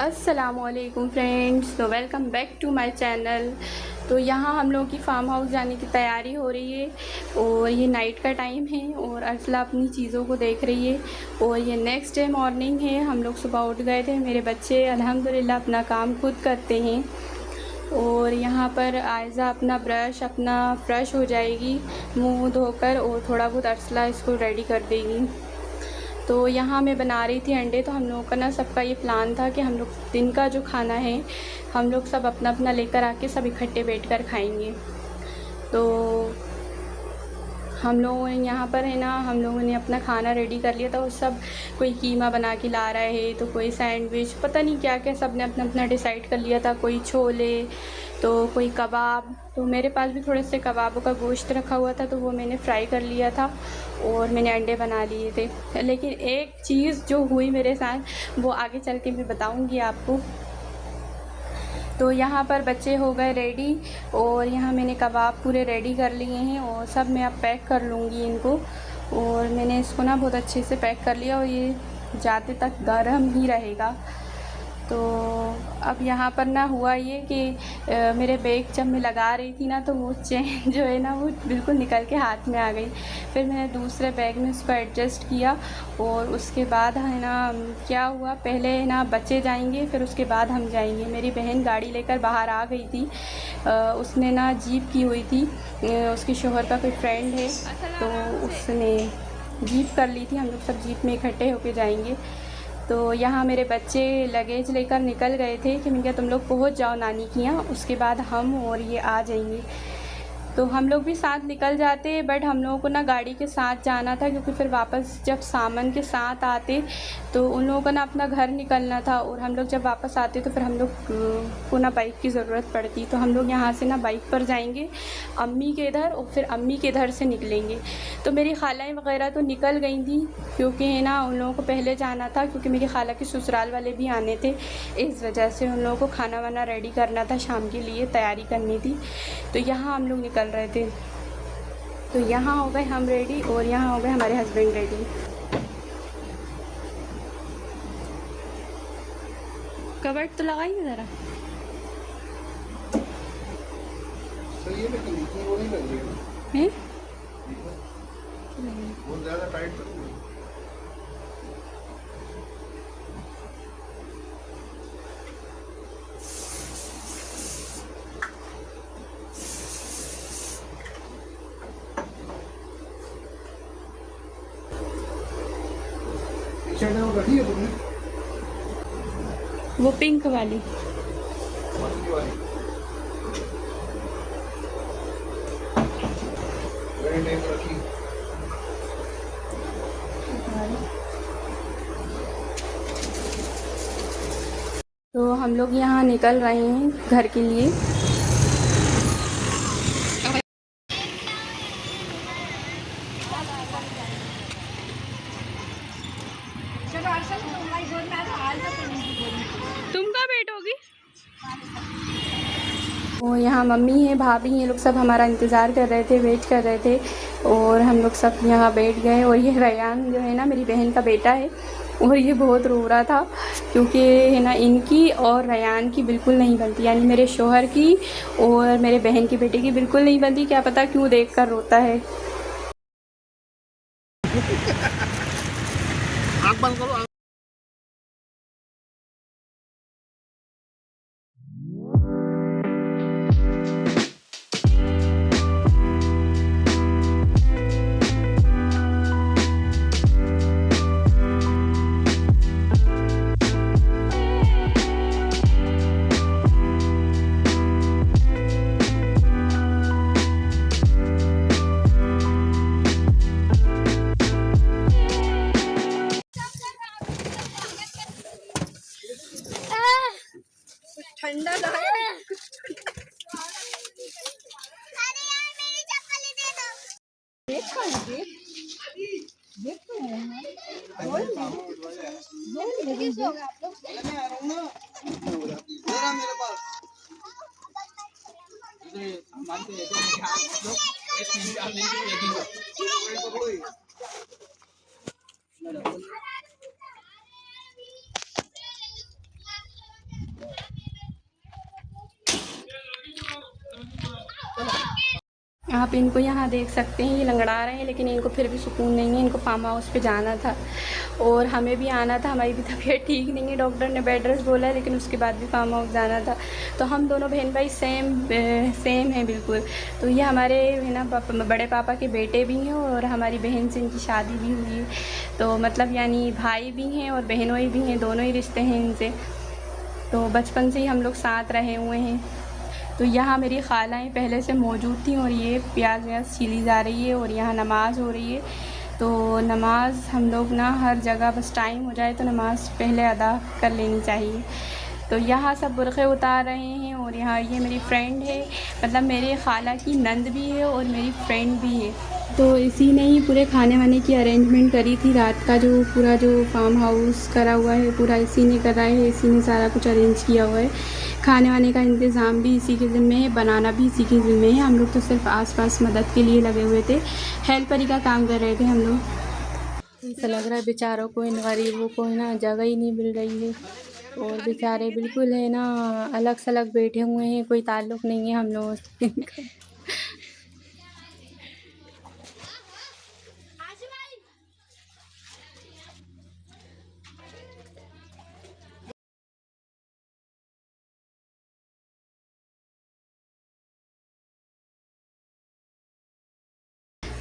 अस्सलामुअलैकुम फ्रेंड्स, तो welcome back to my channel. तो यहाँ हम लोगों की फ़ार्म हाउस जाने की तैयारी हो रही है और ये नाइट का टाइम है और अर्सला अपनी चीज़ों को देख रही है और ये नेक्स्ट डे मॉर्निंग है। हम लोग सुबह उठ गए थे। मेरे बच्चे अल्हम्दुलिल्लाह अपना काम खुद करते हैं और यहाँ पर आयज़ा अपना फ्रेश हो जाएगी मुँह धोकर और थोड़ा बहुत अर्सला इसको रेडी कर देगी। तो यहाँ मैं बना रही थी अंडे। तो हम लोगों का ना सबका ये प्लान था कि हम लोग दिन का जो खाना है हम लोग सब अपना अपना लेकर आके सब इकट्ठे बैठकर खाएंगे। तो हम लोगों ने यहाँ पर है ना हम लोगों ने अपना खाना रेडी कर लिया था और सब कोई कीमा बना के ला रहा है, तो कोई सैंडविच, पता नहीं क्या क्या सब ने अपना अपना डिसाइड कर लिया था। कोई छोले तो कोई कबाब। तो मेरे पास भी थोड़े से कबाबों का गोश्त रखा हुआ था तो वो मैंने फ्राई कर लिया था और मैंने अंडे बना लिए थे। लेकिन एक चीज़ जो हुई मेरे साथ वो आगे चल के मैं बताऊँगी आपको। तो यहाँ पर बच्चे हो गए रेडी और यहाँ मैंने कबाब पूरे रेडी कर लिए हैं और सब मैं अब पैक कर लूँगी इनको। और मैंने इसको ना बहुत अच्छे से पैक कर लिया और ये जाते तक गर्म ही रहेगा। तो अब यहाँ पर ना हुआ ये कि मेरे बैग जब मैं लगा रही थी ना तो वो चेन जो है ना वो बिल्कुल निकल के हाथ में आ गई। फिर मैंने दूसरे बैग में उसको एडजस्ट किया और उसके बाद है ना क्या हुआ, पहले है ना बच्चे जाएंगे फिर उसके बाद हम जाएंगे। मेरी बहन गाड़ी लेकर बाहर आ गई थी। उसने ना जीप की हुई थी, उसके शोहर का कोई फ्रेंड है तो उसने जीप कर ली थी। हम लोग सब जीप में इकट्ठे होके जाएंगे। तो यहाँ मेरे बच्चे लगेज लेकर निकल गए थे कि मैंने कहा तुम लोग पहुँच जाओ नानी के यहाँ, उसके बाद हम और ये आ जाएंगे। तो हम लोग भी साथ निकल जाते बट हम लोगों को ना गाड़ी के साथ जाना था क्योंकि फिर वापस जब सामान के साथ आते तो उन लोगों को ना अपना घर निकलना था और हम लोग जब वापस आते तो फिर हम लोग को ना बाइक की ज़रूरत पड़ती। तो हम लोग यहाँ से ना बाइक पर जाएंगे अम्मी के इधर और फिर अम्मी के इधर से निकलेंगे। तो मेरी खालाएँ वगैरह तो निकल गई थी क्योंकि है ना उन लोगों को पहले जाना था क्योंकि मेरी खाला के ससुराल वाले भी आने थे, इस वजह से उन लोगों को खाना वाना रेडी करना था, शाम के लिए तैयारी करनी थी। तो यहाँ हम लोग निकल रहे थे। तो यहाँ हो गए हम रेडी और यहाँ हो गए हमारे हस्बैंड रेडी। कवर तो लगाइए ज़रा। हैं? बहुत ज़्यादा टाइट रखी है तुमने? वो पिंक वाली तो हम लोग यहाँ निकल रहे हैं घर के लिए। तुम कहाँ बैठोगी? और यहाँ मम्मी है, भाभी, ये लोग सब हमारा इंतज़ार कर रहे थे, वेट कर रहे थे और हम लोग सब यहाँ बैठ गए। और ये रयान जो है ना मेरी बहन का बेटा है और ये बहुत रो रहा था क्योंकि है ना इनकी और रयान की बिल्कुल नहीं बनती, यानी मेरे शोहर की और मेरे बहन के बेटे की बिल्कुल नहीं बनती। क्या पता क्यों देखकर रोता है। आँख बंद करो। ठंडा अरे यार मेरी चप्पल दे दो। आप इनको यहाँ देख सकते हैं, ये लंगड़ा रहे हैं, लेकिन इनको फिर भी सुकून नहीं है। इनको फार्म हाउस पे जाना था और हमें भी आना था। हमारी भी तबीयत ठीक नहीं है, डॉक्टर ने बेड रेस्ट बोला है, लेकिन उसके बाद भी फार्म हाउस जाना था। तो हम दोनों बहन भाई सेम हैं बिल्कुल। तो ये हमारे है ना बड़े पापा के बेटे भी हैं और हमारी बहन से इनकी शादी भी हुई है। तो मतलब यानी भाई भी हैं और बहनोई भी हैं, दोनों ही रिश्ते हैं इनसे। तो बचपन से ही हम लोग साथ रहे हुए हैं। तो यहाँ मेरी खालाएँ पहले से मौजूद थी और ये प्याज व्याज छीली जा रही है और यहाँ नमाज़ हो रही है। तो नमाज़ हम लोग ना हर जगह बस टाइम हो जाए तो नमाज़ पहले अदा कर लेनी चाहिए। तो यहाँ सब बुर्क़े उतार रहे हैं और यहाँ ये मेरी फ्रेंड है, मतलब मेरे खाला की नंद भी है और मेरी फ्रेंड भी है। तो इसी ने ही पूरे खाने वाने की अरेंजमेंट करी थी। रात का जो पूरा जो फार्म हाउस करा हुआ है पूरा इसी ने करा है, इसी ने सारा कुछ अरेंज किया हुआ है। खाने वाने का इंतज़ाम भी इसी के ज़िम्मे है, बनाना भी इसी के ज़िम्मे है। हम लोग तो सिर्फ आस-पास मदद के लिए लगे हुए थे, हेल्परी का काम कर रहे थे हम लोग। ऐसा लग रहा है बेचारों को, इन गरीबों को है ना जगह ही नहीं मिल रही है और बेचारे बिल्कुल है ना अलग-सलग बैठे हुए हैं, कोई ताल्लुक़ नहीं है हम लोगों से इनका।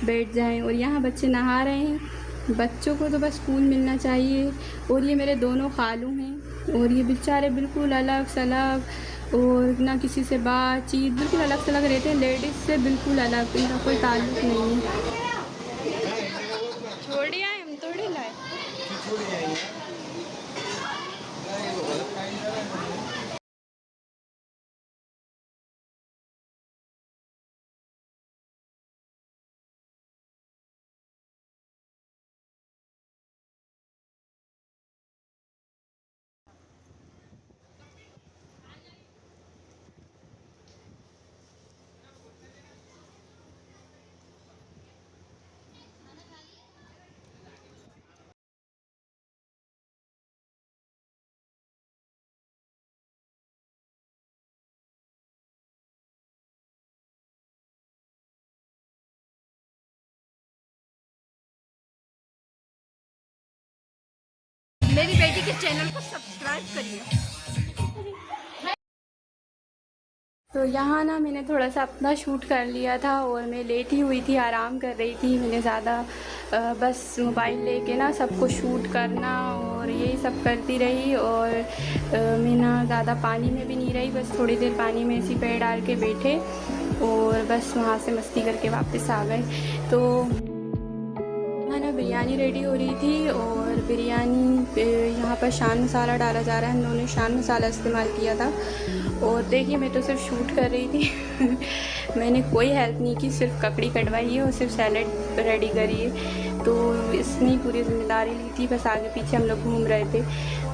बैठ जाएं और यहाँ बच्चे नहा रहे हैं। बच्चों को तो बस स्कूल मिलना चाहिए। और ये मेरे दोनों खालू हैं और ये बेचारे बिल्कुल अलग सलग और ना किसी से बातचीत, बिल्कुल अलग सलग रहते हैं, लेडीज़ से बिल्कुल अलग, इनका कोई ताल्लुक़ नहीं है। छोड़ आए हम थोड़ी लाए। मेरी बेटी के चैनल को सब्सक्राइब करिए। तो यहाँ ना मैंने थोड़ा सा अपना शूट कर लिया था और मैं लेटी हुई थी, आराम कर रही थी। मैंने ज़्यादा बस मोबाइल लेके ना सबको शूट करना और यही सब करती रही और मैं ना ज़्यादा पानी में भी नहीं रही, बस थोड़ी देर पानी में ऐसी पैर डाल के बैठे और बस वहाँ से मस्ती करके वापस आ गए। तो हाँ ना, बिरयानी रेडी हो रही थी और बिरयानी पे यहाँ पर शान मसाला डाला जा रहा है। हम लोगों ने शान मसाला इस्तेमाल किया था और देखिए मैं तो सिर्फ शूट कर रही थी मैंने कोई हेल्प नहीं की, सिर्फ ककड़ी कटवाई है और सिर्फ सैलेड रेडी करी है। तो इसने ही पूरी ज़िम्मेदारी ली थी, बस आगे पीछे हम लोग घूम रहे थे।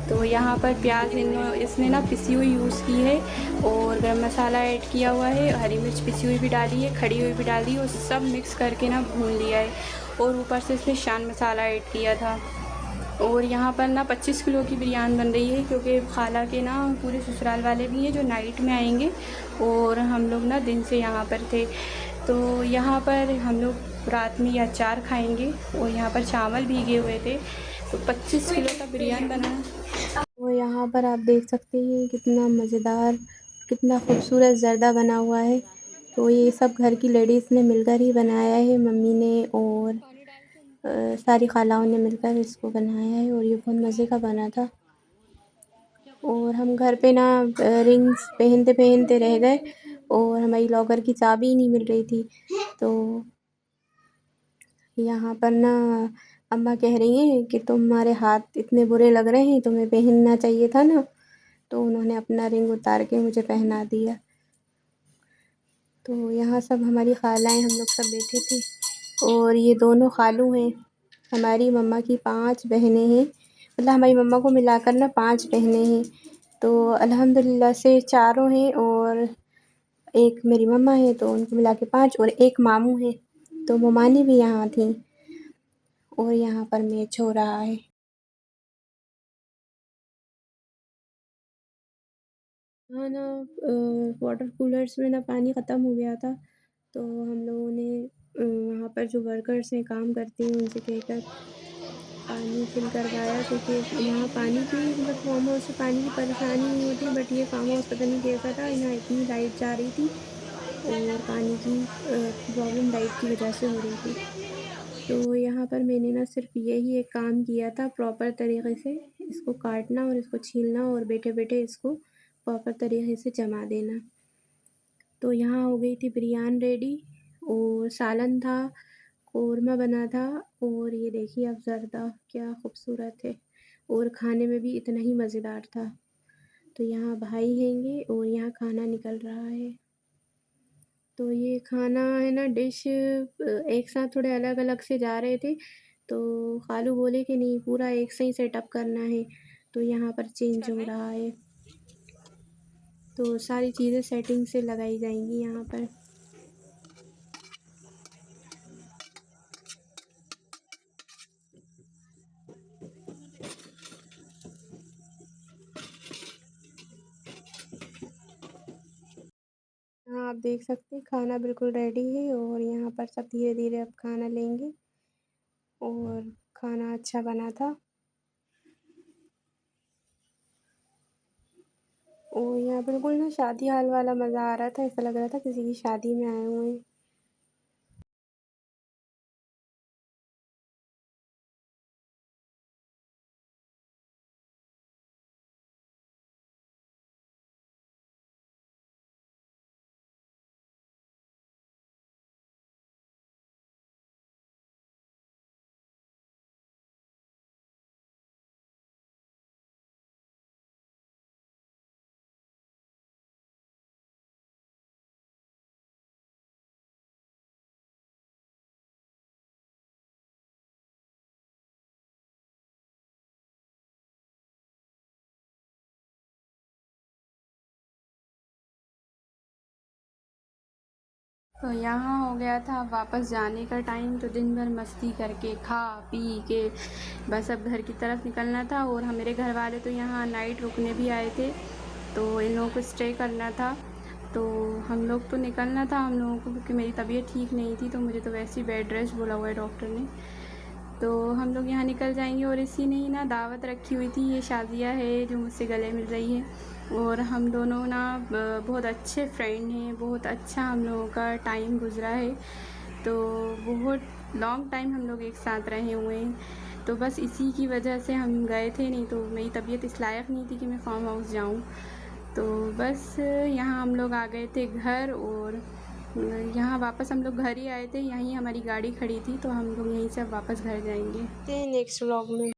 तो यहाँ पर प्याज इसने ना पिसी हुई यूज़ की है और गरम मसाला ऐड किया हुआ है, हरी मिर्च पिसी हुई भी डाली है, खड़ी हुई भी डाली है और सब मिक्स करके ना भून लिया है और ऊपर से इसमें शान मसाला ऐड किया था। और यहाँ पर ना 25 किलो की बिरयानी बन रही है क्योंकि खाला के ना पूरे ससुराल वाले भी हैं जो नाइट में आएंगे और हम लोग ना दिन से यहाँ पर थे। तो यहाँ पर हम लोग रात में ये अचार खाएंगे और यहाँ पर चावल भीगे हुए थे। तो 25 किलो का बिरयानी बना। तो यहाँ पर आप देख सकते हैं कितना मज़ेदार, कितना खूबसूरत ज़र्दा बना हुआ है। तो ये सब घर की लेडीज़ ने मिलकर ही बनाया है, मम्मी ने और सारी खालाओं ने मिलकर इसको बनाया है और ये बहुत मज़े का बना था। और हम घर पे ना रिंग्स पहनते-पहनते रह गए और हमारी लॉकर की चाबी ही नहीं मिल रही थी। तो यहाँ पर ना अम्मा कह रही हैं कि तुम्हारे हाथ इतने बुरे लग रहे हैं, तुम्हें पहनना चाहिए था ना। तो उन्होंने अपना रिंग उतार के मुझे पहना दिया। तो यहाँ सब हमारी खालाएँ हम लोग सब बैठे थे और ये दोनों खालू हैं। हमारी मम्मा की 5 बहनें हैं, मतलब हमारी मम्मा को मिलाकर ना 5 बहनें हैं। तो अल्हम्दुलिल्लाह से चारों हैं और एक मेरी मम्मा है, तो उनको मिला के 5 और एक मामू है। तो मोमानी भी यहाँ थीं और यहाँ पर मैच हो रहा है। हाँ ना, वाटर कूलर्स में ना पानी ख़त्म हो गया था तो हम लोगों ने वहाँ पर जो वर्कर्स हैं, काम करते हैं, उनसे कहकर पानी फिल करवाया, क्योंकि वहाँ पानी की मतलब फार्म हाउस में पानी की परेशानी नहीं होती, बट ये फार्म हाउस पता नहीं कैसा था, यहाँ इतनी लाइट जा रही थी और पानी की प्रॉब्लम लाइट की वजह से हो रही थी। तो यहाँ पर मैंने ना सिर्फ़ यही एक काम किया था, प्रॉपर तरीके से इसको काटना और इसको छीलना और बैठे-बैठे इसको प्रॉपर तरीके से जमा देना। तो यहाँ हो गई थी बिरयानी रेडी और सालन था, कोरमा बना था और ये देखिए अब ज़र्दा क्या खूबसूरत है और खाने में भी इतना ही मज़ेदार था। तो यहाँ भाई हैंगे और यहाँ खाना निकल रहा है। तो ये खाना है ना, डिश एक साथ थोड़े अलग-अलग से जा रहे थे, तो खालू बोले कि नहीं पूरा एक से ही सेटअप करना है, तो यहाँ पर चेंज हो रहा है। तो सारी चीज़ें सेटिंग से लगाई जाएँगी यहाँ पर। हाँ, आप देख सकते हैं खाना बिल्कुल रेडी है और यहाँ पर सब धीरे-धीरे अब खाना लेंगे और खाना अच्छा बना था। और यहाँ बिल्कुल ना शादी हाल वाला मज़ा आ रहा था, ऐसा लग रहा था किसी की शादी में आए हुए हैं। तो यहाँ हो गया था वापस जाने का टाइम, तो दिन भर मस्ती करके खा पी के बस अब घर की तरफ निकलना था। और मेरे घर वाले तो यहाँ नाइट रुकने भी आए थे, तो इन लोगों को स्टे करना था। तो हम लोग तो निकलना था हम लोगों को, क्योंकि मेरी तबीयत ठीक नहीं थी, तो मुझे तो वैसे ही बेड रेस्ट बोला हुआ है डॉक्टर ने। तो हम लोग यहाँ निकल जाएंगे और इसी ने ही ना दावत रखी हुई थी। ये शाज़िया है जो मुझसे गले मिल रही है, और हम दोनों ना बहुत अच्छे फ्रेंड हैं, बहुत अच्छा हम लोगों का टाइम गुज़रा है। तो बहुत लॉन्ग टाइम हम लोग एक साथ रहे हुए हैं। तो बस इसी की वजह से हम गए थे, नहीं तो मेरी तबीयत इस लायक नहीं थी कि मैं फार्म हाउस जाऊँ। तो बस यहाँ हम लोग आ गए थे घर, और यहाँ वापस हम लोग घर ही आए थे, यहीं हमारी गाड़ी खड़ी थी, तो हम लोग यहीं से अब वापस घर जाएंगे। नेक्स्ट व्लॉग में।